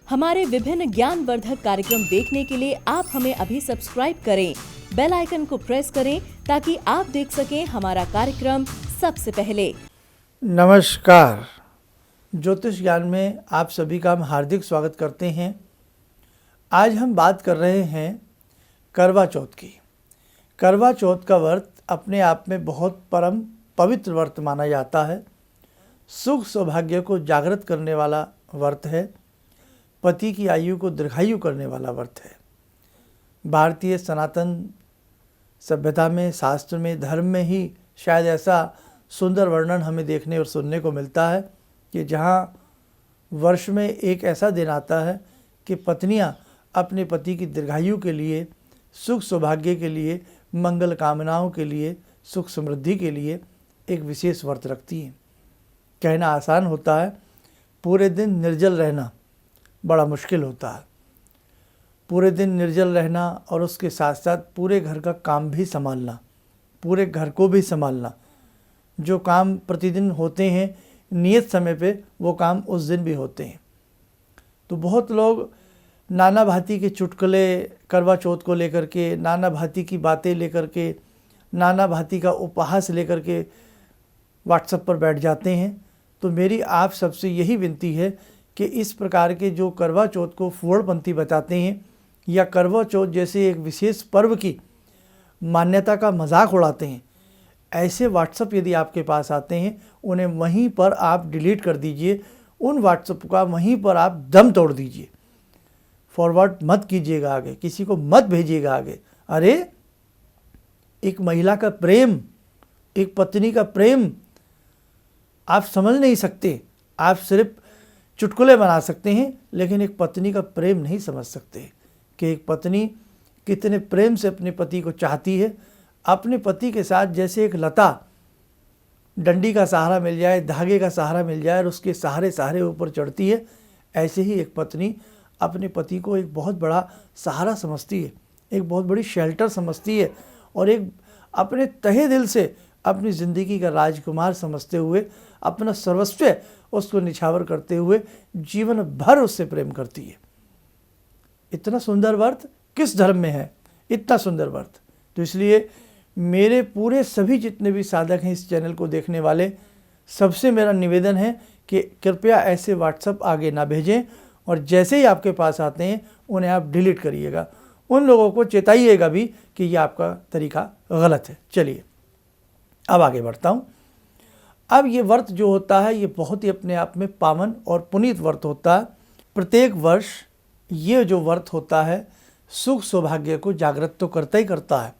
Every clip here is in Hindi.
हमारे विभिन्न ज्ञानवर्धक कार्यक्रम देखने के लिए आप हमें अभी सब्सक्राइब करें, बेल आइकन को प्रेस करें ताकि आप देख सकें हमारा कार्यक्रम सबसे पहले। नमस्कार, ज्योतिष ज्ञान में आप सभी का हम हार्दिक स्वागत करते हैं। आज हम बात कर रहे हैं करवा चौथ की। करवा चौथ का व्रत अपने आप में बहुत परम पवित्र व्रत माना जाता है। सुख सौभाग्य को जागृत करने वाला व्रत है। पति की आयु को दीर्घायु करने वाला व्रत है। भारतीय सनातन सभ्यता में, शास्त्र में, धर्म में ही शायद ऐसा सुंदर वर्णन हमें देखने और सुनने को मिलता है कि जहाँ वर्ष में एक ऐसा दिन आता है कि पत्नियाँ अपने पति की दीर्घायु के लिए, सुख सौभाग्य के लिए, मंगल कामनाओं के लिए, सुख समृद्धि के लिए एक विशेष व्रत रखती हैं। कहना आसान होता है, पूरे दिन निर्जल रहना बड़ा मुश्किल होता है। पूरे दिन निर्जल रहना और उसके साथ साथ पूरे घर का काम भी संभालना, पूरे घर को भी संभालना। जो काम प्रतिदिन होते हैं नियत समय पे, वो काम उस दिन भी होते हैं। तो बहुत लोग नाना भांति के चुटकुले करवा चौथ को लेकर के, नाना भांति की बातें लेकर के, नाना भांति का उपहास लेकर के व्हाट्सएप पर बैठ जाते हैं। तो मेरी आप सबसे यही विनती है कि इस प्रकार के जो करवा चौथ को फूहड़पंथी बताते हैं या करवा चौथ जैसे एक विशेष पर्व की मान्यता का मजाक उड़ाते हैं, ऐसे व्हाट्सएप यदि आपके पास आते हैं, उन्हें वहीं पर आप डिलीट कर दीजिए। उन व्हाट्सएप का वहीं पर आप दम तोड़ दीजिए। फॉरवर्ड मत कीजिएगा आगे, किसी को मत भेजिएगा आगे। अरे एक महिला का प्रेम, एक पत्नी का प्रेम आप समझ नहीं सकते। आप सिर्फ चुटकुले बना सकते हैं, लेकिन एक पत्नी का प्रेम नहीं समझ सकते कि एक पत्नी कितने प्रेम से अपने पति को चाहती है। अपने पति के साथ जैसे एक लता डंडी का सहारा मिल जाए, धागे का सहारा मिल जाए और उसके सहारे सहारे ऊपर चढ़ती है, ऐसे ही एक पत्नी अपने पति को एक बहुत बड़ा सहारा समझती है, एक बहुत बड़ी शेल्टर समझती है और एक अपने तहे दिल से अपनी ज़िंदगी का राजकुमार समझते हुए, अपना सर्वस्व उसको निछावर करते हुए जीवन भर उससे प्रेम करती है। इतना सुंदर व्रत किस धर्म में है, इतना सुंदर व्रत। तो इसलिए मेरे पूरे सभी जितने भी साधक हैं इस चैनल को देखने वाले, सबसे मेरा निवेदन है कि कृपया ऐसे व्हाट्सएप आगे ना भेजें और जैसे ही आपके पास आते हैं उन्हें आप डिलीट करिएगा। उन लोगों को चेताइएगा भी कि ये आपका तरीका गलत है। चलिए अब आगे बढ़ता हूँ। अब ये व्रत जो होता है ये बहुत ही अपने आप में पावन और पुनीत व्रत होता है। प्रत्येक वर्ष ये जो व्रत होता है सुख सौभाग्य को जागृत तो करता ही करता है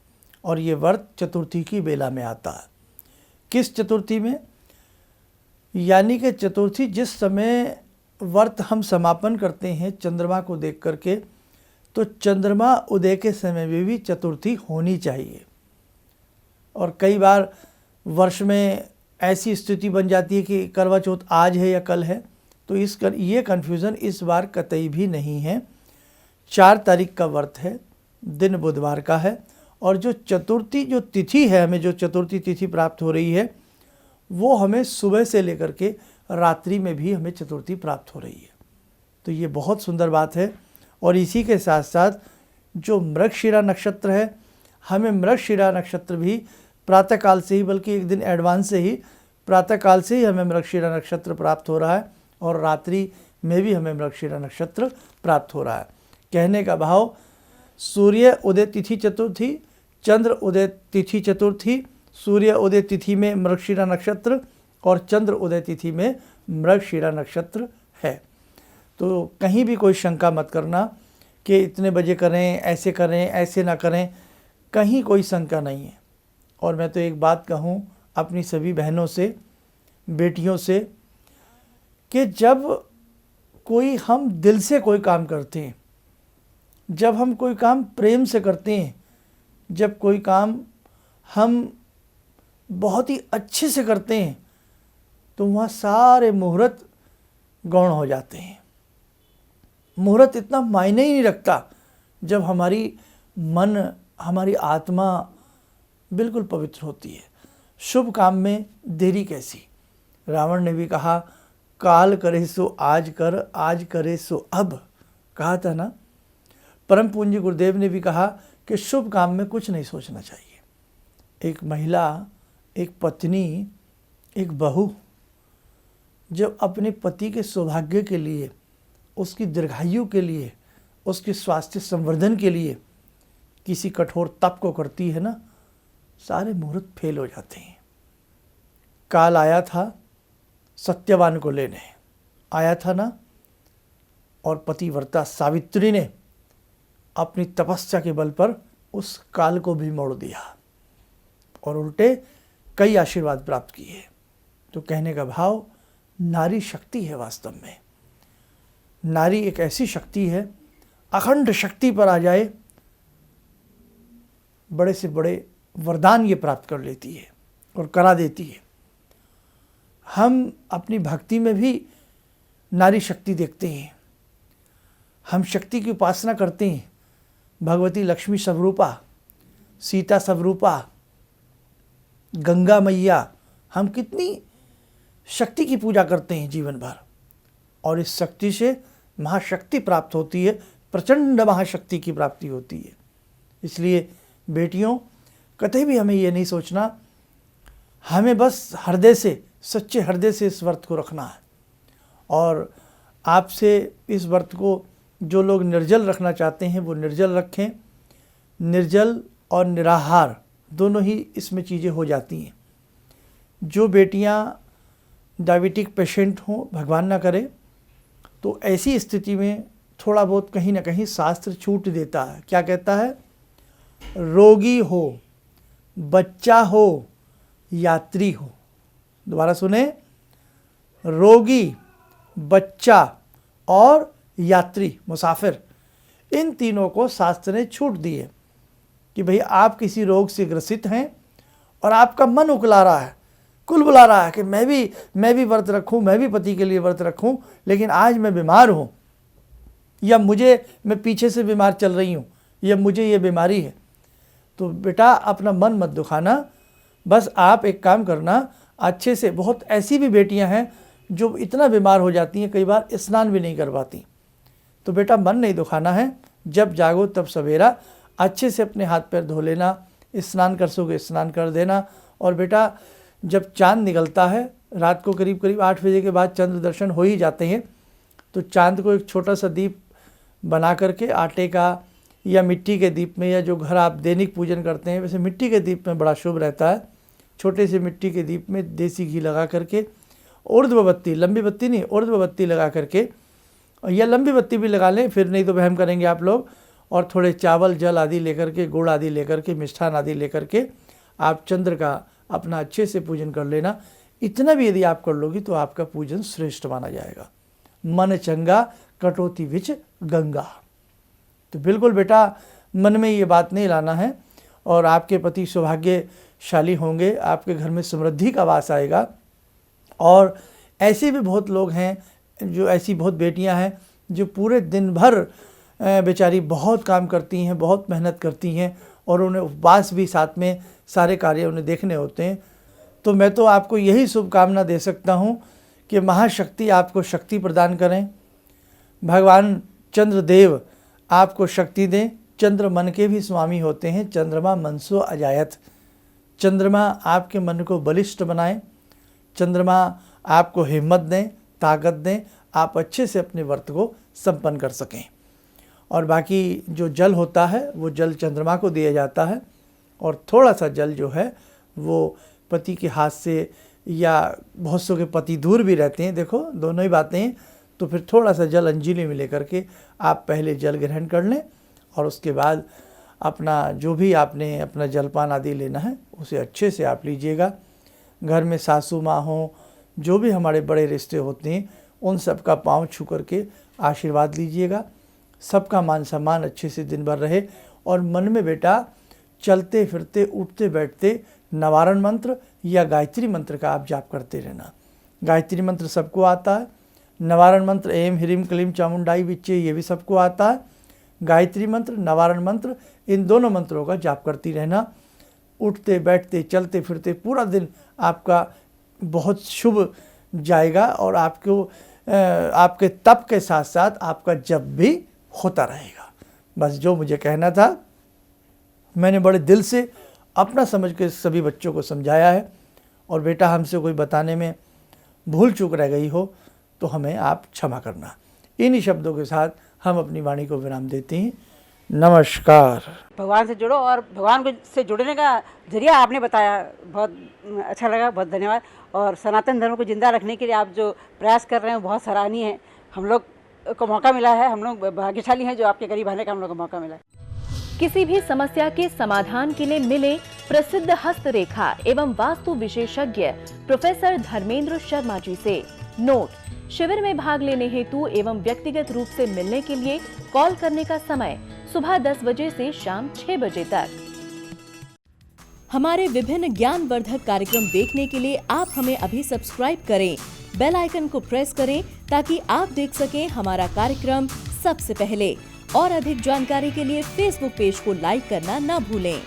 और ये व्रत चतुर्थी की बेला में आता है। किस चतुर्थी में? यानी कि चतुर्थी जिस समय व्रत हम समापन करते हैं चंद्रमा को देख करके, तो चंद्रमा उदय के समय में भी चतुर्थी होनी चाहिए। और कई बार वर्ष में ऐसी स्थिति बन जाती है कि करवा चौथ आज है या कल है, तो ये कन्फ्यूज़न इस बार कतई भी नहीं है। 4 तारीख का व्रत है, दिन बुधवार का है और जो चतुर्थी जो तिथि है, हमें जो चतुर्थी तिथि प्राप्त हो रही है वो हमें सुबह से लेकर के रात्रि में भी हमें चतुर्थी प्राप्त हो रही है। तो ये बहुत सुंदर बात है। और इसी के साथ साथ जो मृगशिरा नक्षत्र है, हमें मृगशिरा नक्षत्र भी प्रातःकाल से ही, बल्कि एक दिन एडवांस से ही, प्रातःकाल से ही हमें मृगशिरा नक्षत्र प्राप्त हो रहा है और रात्रि में भी हमें मृगशिरा नक्षत्र प्राप्त हो रहा है। कहने का भाव, सूर्य उदय तिथि चतुर्थी, चंद्र उदय तिथि चतुर्थी, सूर्य उदय तिथि में मृगशिरा नक्षत्र और चंद्र उदय तिथि में मृगशिरा नक्षत्र है। तो कहीं भी कोई शंका मत करना कि इतने बजे करें, ऐसे करें, ऐसे ना करें, कहीं कोई शंका नहीं है। और मैं तो एक बात कहूँ अपनी सभी बहनों से, बेटियों से, कि जब कोई हम दिल से कोई काम करते हैं, जब हम कोई काम प्रेम से करते हैं, जब कोई काम हम बहुत ही अच्छे से करते हैं, तो वहाँ सारे मुहूर्त गौण हो जाते हैं। मुहूर्त इतना मायने ही नहीं रखता जब हमारी मन, हमारी आत्मा बिल्कुल पवित्र होती है। शुभ काम में देरी कैसी। रावण ने भी कहा, काल करे सो आज कर, आज करे सो अब। कहा था ना, परम पूज्य गुरुदेव ने भी कहा कि शुभ काम में कुछ नहीं सोचना चाहिए। एक महिला, एक पत्नी, एक बहू जब अपने पति के सौभाग्य के लिए, उसकी दीर्घायु के लिए, उसके स्वास्थ्य संवर्धन के लिए किसी कठोर तप को करती है ना, सारे मुहूर्त फेल हो जाते हैं। काल आया था सत्यवान को लेने, आया था ना, और पतिव्रता सावित्री ने अपनी तपस्या के बल पर उस काल को भी मोड़ दिया और उल्टे कई आशीर्वाद प्राप्त किए। तो कहने का भाव, नारी शक्ति है। वास्तव में नारी एक ऐसी शक्ति है, अखंड शक्ति पर आ जाए, बड़े से बड़े वरदान ये प्राप्त कर लेती है और करा देती है। हम अपनी भक्ति में भी नारी शक्ति देखते हैं। हम शक्ति की उपासना करते हैं। भगवती लक्ष्मी स्वरूपा, सीता स्वरूपा, गंगा मैया, हम कितनी शक्ति की पूजा करते हैं जीवन भर, और इस शक्ति से महाशक्ति प्राप्त होती है, प्रचंड महाशक्ति की प्राप्ति होती है। इसलिए बेटियों, कतई भी हमें ये नहीं सोचना, हमें बस हृदय से, सच्चे हृदय से इस व्रत को रखना है। और आपसे इस व्रत को जो लोग निर्जल रखना चाहते हैं वो निर्जल रखें। निर्जल और निराहार दोनों ही इसमें चीज़ें हो जाती हैं। जो बेटियां डायबिटिक पेशेंट हों, भगवान ना करे, तो ऐसी स्थिति में थोड़ा बहुत कहीं ना कहीं शास्त्र छूट देता है। क्या कहता है? रोगी हो, बच्चा हो, यात्री हो। दोबारा सुने, रोगी, बच्चा और यात्री, मुसाफिर, इन तीनों को शास्त्र ने छूट दी है कि भाई आप किसी रोग से ग्रसित हैं और आपका मन उकला रहा है, कुल बुला रहा है कि मैं भी व्रत रखूं, मैं भी पति के लिए व्रत रखूं, लेकिन आज मैं बीमार हूं, या मैं पीछे से बीमार चल रही हूं, या मुझे ये बीमारी है। तो बेटा अपना मन मत दुखाना, बस आप एक काम करना, अच्छे से, बहुत ऐसी भी बेटियां हैं जो इतना बीमार हो जाती हैं, कई बार स्नान भी नहीं कर पाती। तो बेटा मन नहीं दुखाना है, जब जागो तब सवेरा, अच्छे से अपने हाथ पैर धो लेना, स्नान कर सोगे स्नान कर देना। और बेटा जब चांद निकलता है, रात को करीब 8 बजे के बाद चंद्र दर्शन हो ही जाते हैं, तो चांद को एक छोटा सा दीप बना करके, आटे का या मिट्टी के दीप में, या जो घर आप दैनिक पूजन करते हैं वैसे मिट्टी के दीप में बड़ा शुभ रहता है, छोटे से मिट्टी के दीप में देसी घी लगा करके, ऊर्ध्व बत्ती, लंबी बत्ती नहीं, ऊर्ध्व बत्ती लगा करके, या लंबी बत्ती भी लगा लें, फिर नहीं तो वहम करेंगे आप लोग, और थोड़े चावल जल आदि लेकर के, गुड़ आदि लेकर के, मिष्ठान आदि लेकर के आप चंद्र का अपना अच्छे से पूजन कर लेना। इतना भी यदि आप कर लोगी तो आपका पूजन श्रेष्ठ माना जाएगा। मन चंगा कटौती विच गंगा। तो बिल्कुल बेटा मन में ये बात नहीं लाना है, और आपके पति सौभाग्यशाली होंगे, आपके घर में समृद्धि का वास आएगा। और ऐसे भी बहुत लोग हैं, जो ऐसी बहुत बेटियां हैं जो पूरे दिन भर बेचारी बहुत काम करती हैं, बहुत मेहनत करती हैं, और उन्हें उपवास भी साथ में सारे कार्य उन्हें देखने होते हैं। तो मैं तो आपको यही शुभकामना दे सकता हूँ कि महाशक्ति आपको शक्ति प्रदान करें, भगवान चंद्रदेव आपको शक्ति दें। चंद्र मन के भी स्वामी होते हैं, चंद्रमा मनसो अजायत। चंद्रमा आपके मन को बलिष्ठ बनाएं, चंद्रमा आपको हिम्मत दें, ताकत दें, आप अच्छे से अपने व्रत को संपन्न कर सकें। और बाकी जो जल होता है वो जल चंद्रमा को दिया जाता है, और थोड़ा सा जल जो है वो पति के हाथ से, या बहुत सौ के पति दूर भी रहते हैं, देखो दोनों ही बातें हैं, तो फिर थोड़ा सा जल अंजीली में लेकर के आप पहले जल ग्रहण कर लें, और उसके बाद अपना जो भी आपने अपना जलपान आदि लेना है उसे अच्छे से आप लीजिएगा। घर में सासू माँ हों, जो भी हमारे बड़े रिश्ते होते हैं, उन सब का पाँव छू करके आशीर्वाद लीजिएगा। सबका मान सम्मान अच्छे से दिन भर रहे, और मन में बेटा चलते फिरते उठते बैठते नवारण मंत्र या गायत्री मंत्र का आप जाप करते रहना। गायत्री मंत्र सबको आता है, नवारण मंत्र एम ह्रीम क्लीम चामुंडाई विच्चे ये भी सबको आता है। गायत्री मंत्र, नवारण मंत्र, इन दोनों मंत्रों का जाप करती रहना। उठते बैठते चलते फिरते पूरा दिन आपका बहुत शुभ जाएगा, और आपको आपके तप के साथ साथ आपका जप भी होता रहेगा। बस जो मुझे कहना था मैंने बड़े दिल से अपना समझ के सभी बच्चों को समझाया है। और बेटा हमसे कोई बताने में भूल चूक रह गई हो तो हमें आप क्षमा करना। इन्हीं शब्दों के साथ हम अपनी वाणी को विराम देते हैं। नमस्कार। भगवान से जुड़ो और भगवान को से जुड़ने का जरिया आपने बताया, बहुत अच्छा लगा, बहुत धन्यवाद। और सनातन धर्म को जिंदा रखने के लिए आप जो प्रयास कर रहे हैं बहुत सराहनीय है। हम लोग को मौका मिला है, हम लोग भाग्यशाली हैं जो आपके करीब आने का हम लोग को मौका मिला है। किसी भी समस्या के समाधान के लिए मिले प्रसिद्ध हस्तरेखा एवं वास्तु विशेषज्ञ प्रोफेसर धर्मेंद्र शर्मा जी से। नोट: शिविर में भाग लेने हेतु एवं व्यक्तिगत रूप से मिलने के लिए कॉल करने का समय सुबह 10 बजे से शाम 6 बजे तक। हमारे विभिन्न ज्ञानवर्धक कार्यक्रम देखने के लिए आप हमें अभी सब्सक्राइब करें, बेल आइकन को प्रेस करें ताकि आप देख सकें हमारा कार्यक्रम सबसे पहले। और अधिक जानकारी के लिए फेसबुक पेज को लाइक करना न भूलें।